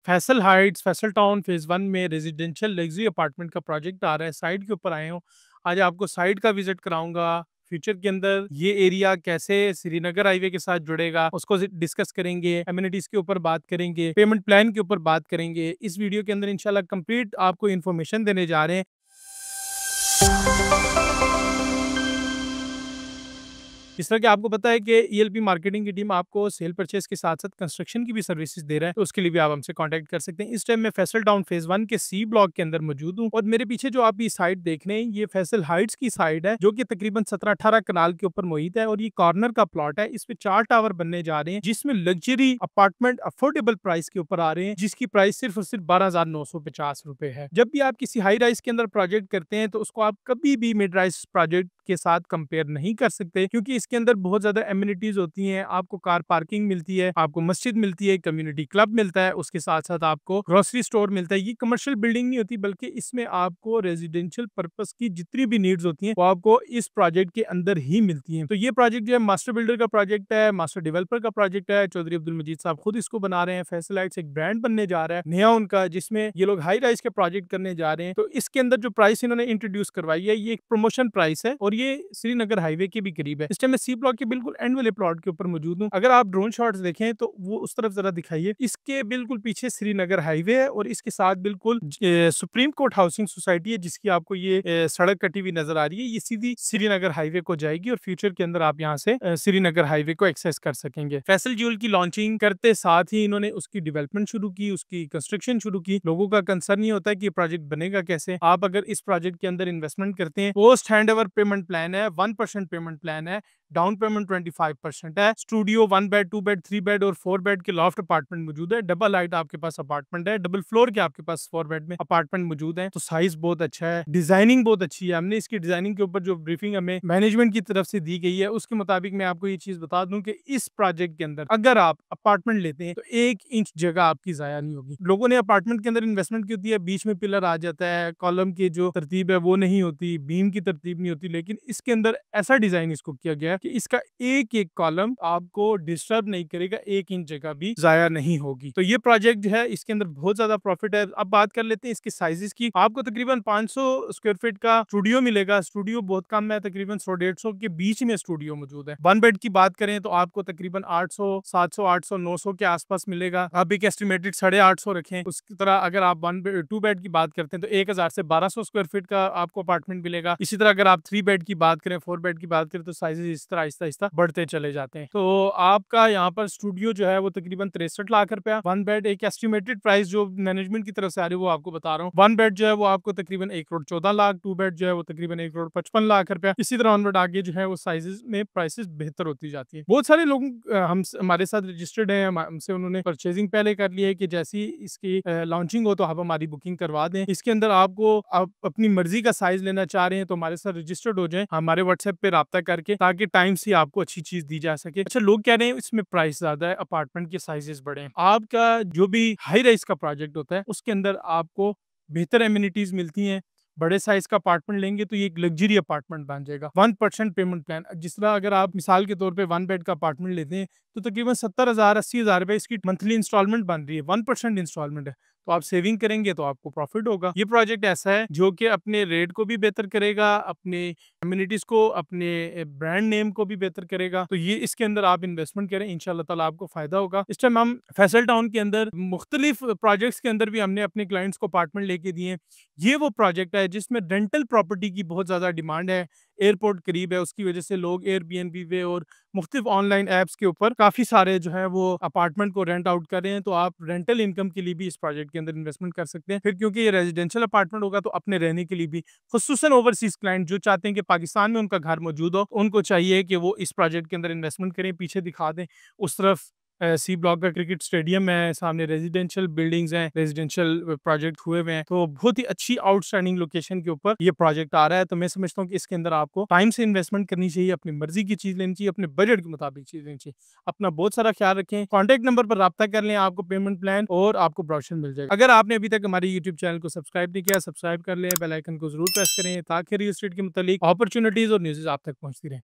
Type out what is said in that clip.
Faisal Heights, Faisal town phase 1 में residential luxury apartment का project आ रहा है। साइट के ऊपर आए हूँ। आज आपको साइट का विज़िट कराऊँगा। फ्यूचर के अंदर ये एरिया कैसे श्रीनगर हाईवे के साथ जुड़ेगा, उसको डिस्कस करेंगे। एमिनिटीज़ के ऊपर बात करेंगे। पेमेंट प्लान के ऊपर बात करेंगे। इस वीडियो के अंदर इंशाल्लाह कंप्लीट आपको इन्फॉर्मेशन देने जा रहे हैं। इस तरह कि आपको पता है कि ईएलपी मार्केटिंग की टीम आपको सेल परचेज के साथ-साथ कंस्ट्रक्शन की भी सर्विसेज दे रहा है, तो उसके लिए भी आप हमसे कॉन्टैक्ट कर सकते हैं। इस टाइम मैं फैसल टाउन फेज़ 1 के सी ब्लॉक के अंदर मौजूद हूँ और मेरे पीछे जो आप ये साइट देख रहे हैं, ये फैसल हाइट्स की साइट है, जो कि तकरीबन 17-18 कनाल के ऊपर मुहित है और ये कॉर्नर का प्लॉट है। इस पे 4 टावर बनने जा रहे हैं, जिसमें लग्जरी अपार्टमेंट अफोर्डेबल प्राइस के ऊपर आ रहे हैं, जिसकी प्राइस सिर्फ और सिर्फ ₹12,950 है। जब भी आप किसी हाई राइज के अंदर प्रोजेक्ट करते हैं, तो उसको आप कभी भी मिड राइज प्रोजेक्ट के साथ कंपेयर नहीं कर सकते, क्योंकि इसके अंदर बहुत ज्यादा एमिनिटीज होती हैं। आपको कार पार्किंग मिलती है, आपको मस्जिद मिलती है, कम्युनिटी क्लब मिलता है, उसके साथ साथ आपको ग्रोसरी स्टोर मिलता है। ये कमर्शियल बिल्डिंग नहीं होती, बल्कि इसमें आपको रेजिडेंशियल पर्पस की जितनी भी नीड्स होती हैं, वो आपको इस प्रोजेक्ट के अंदर ही मिलती हैं। तो ये प्रोजेक्ट जो है मास्टर बिल्डर का प्रोजेक्ट है, मास्टर डेवलपर का प्रोजेक्ट है। चौधरी अब्दुल मजीद साहब खुद इसको बना रहे हैं। फैसल हाइट्स एक ब्रांड बनने जा रहा है नया उनका, जिसमें ये लोग हाई राइज के प्रोजेक्ट करने जा रहे हैं। तो इसके अंदर जो प्राइस इन्होंने इंट्रोड्यूस करवाई है, ये एक प्रमोशन प्राइस है और ये श्रीनगर हाईवे के भी करीब है। इस टाइम मैं सी ब्लॉक के बिल्कुल एंड वाले प्लॉट के ऊपर मौजूद हूँ। अगर आप ड्रोन शॉट्स देखें तो वो उस तरफ जरा दिखाइए। इसके बिल्कुल पीछे श्रीनगर हाईवे है और इसके साथ बिल्कुल सुप्रीम कोर्ट हाउसिंग सोसाइटी है, जिसकी आपको ये सड़क कटी हुई नजर आ रही है। ये सीधी श्रीनगर हाईवे को जाएगी और फ्यूचर के अंदर आप यहाँ से श्रीनगर हाईवे को एक्सेस कर सकेंगे। फैसल ज्यूल की लॉन्चिंग करते साथ ही इन्होंने उसकी डेवलपमेंट शुरू की, उसकी कंस्ट्रक्शन शुरू की। लोगों का कंसर्न ये होता है कि प्रोजेक्ट बनेगा कैसे। आप अगर इस प्रोजेक्ट के अंदर इन्वेस्टमेंट करते हैं, post hand over payment plan है, 1% पेमेंट प्लान है, डाउन पेमेंट 25% है। स्टूडियो 1 बेड, 2 बेड, 3 बेड और 4 बेड के लॉफ्ट अपार्टमेंट मौजूद है। डबल हाइट आपके पास अपार्टमेंट है, डबल फ्लोर के आपके पास 4 बेड में अपार्टमेंट मौजूद है। तो साइज बहुत अच्छा है, डिजाइनिंग बहुत अच्छी है। हमने इसकी डिजाइनिंग के ऊपर जो ब्रीफिंग हमें मैनेजमेंट की तरफ से दी गई है, उसके मुताबिक मैं आपको ये चीज बता दूं कि इस प्रोजेक्ट के अंदर अगर आप अपार्टमेंट लेते हैं, तो 1 इंच जगह आपकी जाया नहीं होगी। लोगों ने अपार्टमेंट के अंदर इन्वेस्टमेंट की होती है, बीच में पिलर आ जाता है, कॉलम की जो तरतीब है वो नहीं होती, बीम की तरतीब नहीं होती। लेकिन इसके अंदर ऐसा डिजाइन इसको किया गया है कि इसका एक एक कॉलम आपको डिस्टर्ब नहीं करेगा, 1 इंच जगह भी जाया नहीं होगी। तो ये प्रोजेक्ट जो है, इसके अंदर बहुत ज्यादा प्रॉफिट है। अब बात कर लेते हैं इसके साइजेस की। आपको तकरीबन 500 स्क्वायर फीट का स्टूडियो मिलेगा। स्टूडियो बहुत कम है, तकरीबन 100-150 के बीच में स्टूडियो मौजूद है। 1 बेड की बात करें तो आपको तकरीबन 800, 700, 800, 900 के आसपास मिलेगा। आप एक एस्टिमेटेड 850 रखें। उसकी तरह अगर आप 2 बेड की बात करते हैं तो 1000 से 1200 स्क्वायर फीट का आपको अपार्टमेंट मिलेगा। इसी तरह अगर आप 3 बेड की बात करें, 4 बेड की बात करें, तो साइजेस इस तरह आहिस्ता आहिस्ता बढ़ते चले जाते हैं। तो आपका यहाँ पर स्टूडियो जो है वो तकरीबन 63 लाख रुपया। 1 बेड एक एस्टिमेटेड प्राइस जो मैनेजमेंट की तरफ से आ रही है वो आपको बता रहा हूँ। 1 बेड जो है वो आपको तकरीबन 1 करोड़ 14 लाख, 2 बेड जो है वो तकरीबन 1 करोड़ 55 लाख रुपया। इसी तरह ऑनवर्ड आगे जो है वो साइजेस में प्राइसेस बेहतर होती जाती है। बहुत सारे लोग हम हमारे साथ रजिस्टर्ड है, हमसे उन्होंने परचेजिंग पहले कर ली है कि जैसी इसकी लॉन्चिंग हो तो आप हमारी बुकिंग करवा दें। इसके अंदर आपको आप अपनी मर्जी का साइज लेना चाह रहे हैं तो हमारे साथ रजिस्टर्ड हो जाए, हमारे व्हाट्सएप पे राब्ता करके, ताकि टाइम से आपको अच्छी चीज दी जा सके। अच्छा, लोग कह रहे हैं इसमें प्राइस ज्यादा है, अपार्टमेंट के साइजेस बड़े हैं। आपका जो भी हाई राइज का प्रोजेक्ट होता है, उसके अंदर आपको बेहतर एमिनिटीज मिलती हैं। बड़े साइज का अपार्टमेंट लेंगे तो ये एक लग्जरी अपार्टमेंट बन जाएगा। 1% पेमेंट प्लान, जिस तरह अगर आप मिसाल के तौर पे 1 बेड का अपार्टमेंट लेते हैं तो तकरीबन 70,000 80,000 रुपए इसकी मंथली इंस्टॉलमेंट बन रही है। 1% इंस्टॉलमेंट है, तो आप सेविंग करेंगे तो आपको प्रॉफिट होगा। ये प्रोजेक्ट ऐसा है जो कि अपने रेट को भी बेहतर करेगा, अपने कम्युनिटीज को, अपने ब्रांड नेम को भी बेहतर करेगा। तो ये इसके अंदर आप इन्वेस्टमेंट करें, इंशाल्लाह ताला आपको फायदा होगा। इस टाइम हम फैसल टाउन के अंदर मुख्तलिफ प्रोजेक्ट्स के अंदर भी हमने अपने क्लाइंट्स को अपार्टमेंट लेके दिए हैं। ये वो प्रोजेक्ट है जिसमें रेंटल प्रॉपर्टी की बहुत ज्यादा डिमांड है। एयरपोर्ट करीब है, उसकी वजह से लोग एयरबीएनबी पे और मुख्तलिफ ऑनलाइन ऐप्स के ऊपर काफी सारे जो है वो अपार्टमेंट को रेंट आउट कर रहे हैं। तो आप रेंटल इनकम के लिए भी इस प्रोजेक्ट के अंदर इन्वेस्टमेंट कर सकते हैं। फिर क्योंकि ये रेजिडेंशियल अपार्टमेंट होगा तो अपने रहने के लिए भी, खुसूसन ओवरसीज क्लाइंट जो चाहते हैं कि पाकिस्तान में उनका घर मौजूद हो, उनको चाहिए कि वो इस प्रोजेक्ट के अंदर इन्वेस्टमेंट करें। पीछे दिखा दें, उस तरफ सी ब्लॉक का क्रिकेट स्टेडियम है, सामने रेजिडेंशियल बिल्डिंग्स हैं, रेजिडेंशियल प्रोजेक्ट हुए हुए हैं। तो बहुत ही अच्छी आउटस्टैंडिंग लोकेशन के ऊपर ये प्रोजेक्ट आ रहा है। तो मैं समझता हूँ कि इसके अंदर आपको टाइम से इन्वेस्टमेंट करनी चाहिए, अपनी मर्जी की चीज लेनी चाहिए, अपने बजट के मुताबिक चीज लेनी चाहिए। अपना बहुत सारा ख्याल रखें। कॉन्टैक्ट नंबर पर राब्ता कर लें, आपको पेमेंट प्लान और आपको ब्रोशर मिल जाएगा। अगर आपने अभी तक हमारे यूट्यूब चैनल को सब्सक्राइब नहीं किया, सब्सक्राइब कर लें, बेल आइकन को जरूर प्रेस करें, ताकि रियल एस्टेट के मुतालिक अपॉर्चुनिटीज और न्यूज़ आप तक पहुंचती रहे।